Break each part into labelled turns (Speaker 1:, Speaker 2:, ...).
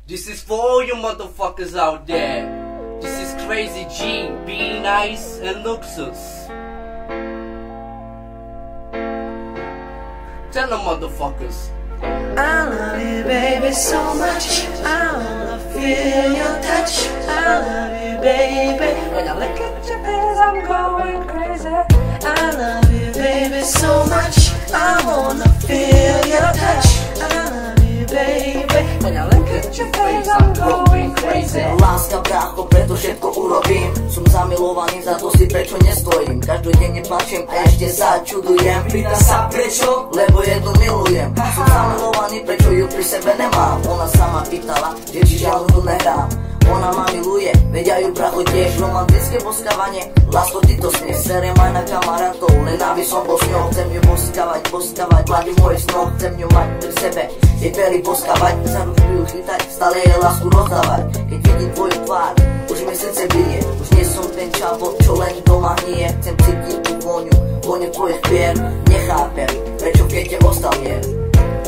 Speaker 1: This is for all you motherfuckers out there. This is Crazy G, Be Nice and Luxus. Tell them motherfuckers.
Speaker 2: I love you, baby, so much. I wanna feel your touch. I love you, baby. When I look at your face, I'm going crazy. I love you, baby, so much. I wanna feel your touch. I love you, baby. When I look at your face, I'm going crazy.
Speaker 3: Láska, brácho, preto všetko urobím. Som zamilovaný, za to si prečo nestojím. Každodenne plačem a ešte sa čudujem. Pýta sa prečo, lebo jednu milujem. Som zamilovaný, prečo ju pri sebe nemám. Ona sama pýtala, že či žalúdu nehrám. Ona ma miluje, vedia ju bracho tiež. Romantické boskávanie, lásko ty to smieš. Serem aj na kamarátov, len aby som bol s ňou. Chcem ju boskávať, mladí môj snoh. Chcem ju mať pri sebe, jej pery boskávať. Za ručku ju chytať, stále jej lásku rozdávať. Keď vidím tvoju tvár, už mi srdce bije. Už nie som ten čavo, čo len doma hnie. Chcem cítiť tú vôňu tvojich pier. Nechápem, prečo v gete ostal mier.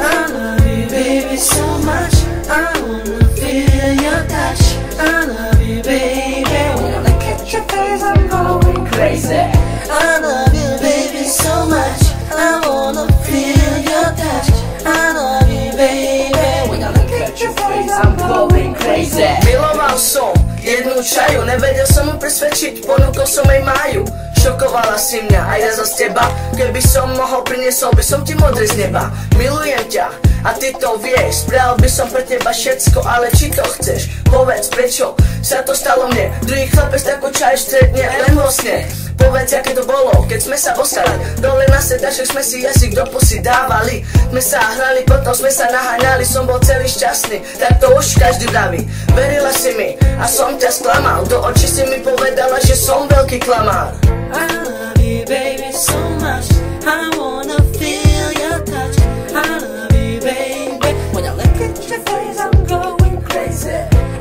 Speaker 2: I love you, baby, so much. I wanna feel your touch. I love you, baby. When I look at your face, I'm going crazy. I love you, baby, so much. I wanna feel your touch. I love you, baby. When I look at your face, I'm going crazy.
Speaker 4: Miloval som jednu čaju, nevedel som mu presvedčiť, ponúkol som jej máju. Šokovala si mňa a ja zas teba. Keby som mohol, priniesol by som ti modrý z neba. Milujem ťa a ty to vieš. Spravil by som pre teba všetko, ale či to chceš? Povedz, prečo sa to stalo mne? Druhý chlapec tako čaj stredne len vo sne. Povedz, aké to bolo, keď sme sa ostali dole na sedaček, sme si jazyk do pusy dávali. Sme sa hrali, potom sme sa naháňali. Som bol celý šťastný, tak to už každý vraví. Verila si mi a som ťa sklamal. Do očí si mi povedala, že som veľký klamár.
Speaker 2: I love you, baby, so much. I wanna feel your touch. I love you, baby. When I look at your face, I'm going crazy.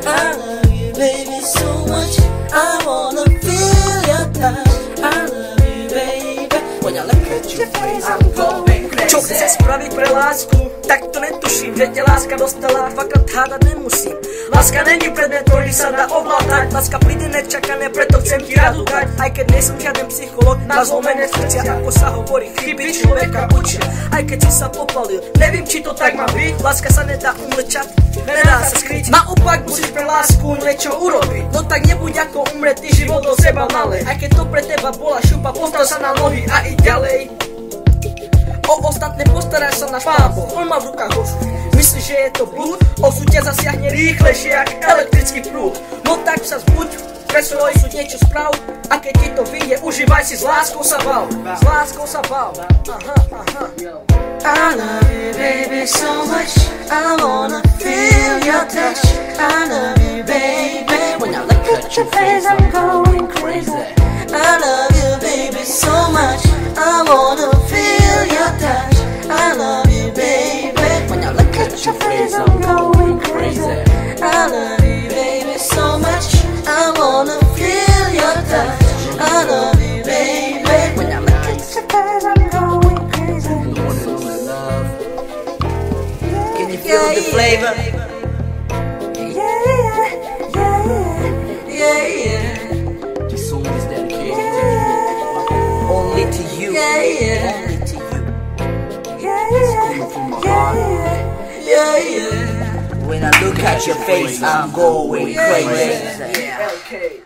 Speaker 2: I love you, baby, so much. I wanna feel your touch. I love you, baby. When I look at your face, I'm going crazy.
Speaker 4: Čo chceš spraviť pre lásku? Tak to netuším, že ťa láska dostala, dvakrát hádať nemusím. Láska není predmet, ktorý sa dá ovládať. Láska príde nečakané, preto chcem ti radu dať. Aj keď nie som žiaden psycholog, na zlomené srdcia, ako sa hovorí, chyby človeka učia. Aj keď si sa popalil, neviem, či to tak má byť. Láska sa nedá umlčať, nedá sa skryť. Naopak musíš pre lásku niečo urobiť. No tak nebuď ako umretý život do seba malej. Aj keď to pre teba bola šupa, postav sa na nohy a i ďalej. O ostatné postaráš sa náš Pán Boh, on má v rukách osud. Myslíš, že je to blúd? Osud ťa zasiahne rýchlejšie jak elektrický prúd. No tak sa zbuď, pre svoj osud niečo sprav. A keď ti to vyjde, užívaj si, s láskou sa bav. S láskou sa bav. Aha, aha.
Speaker 2: I love you, baby, so much. I wanna feel your touch. I love you, baby. When I look at your face, I'm going crazy. I love you, baby, so much. I wanna feel your touch. I love you, baby. When I look at your face, I'm going crazy. I love you, baby, so much. I wanna feel your touch. I love you, baby. When I look at your face, I'm going crazy.
Speaker 3: Can you feel the flavor?
Speaker 2: Yeah, yeah, yeah, yeah, yeah.
Speaker 1: This song is dedicated to you.
Speaker 3: Only to you.
Speaker 2: Yeah, yeah.
Speaker 3: Only to you.
Speaker 2: Yeah, yeah,
Speaker 1: From my
Speaker 2: yeah,
Speaker 1: heart.
Speaker 2: yeah, yeah.
Speaker 3: When I look at your face, I'm going crazy.
Speaker 4: LK.